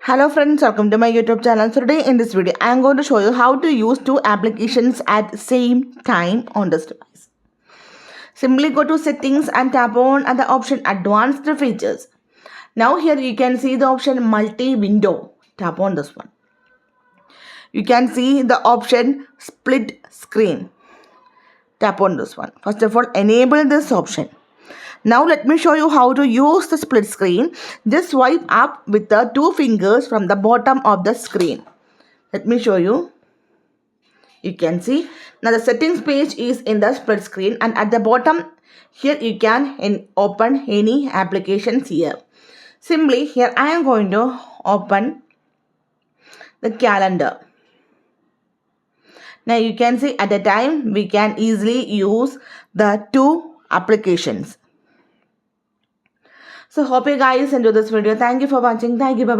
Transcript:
Hello friends, welcome to my YouTube channel. So today in this video, I am going to show you how to use two applications at the same time on this device. Simply go to settings and tap on the option advanced features. Now here you can see the option multi-window. Tap on this one. You can see the option split screen. Tap on this one. First of all, enable this option. Now let me show you how to use the split screen. Just swipe up with the two fingers from the bottom of the screen. Let me show you. You can see. Now the settings page is in the split screen, and at the bottom here you can open any applications here. Simply here I am going to open the calendar. Now you can see at a time we can easily use the two applications. So hope you guys enjoy this video. Thank you for watching. Thank you. Bye.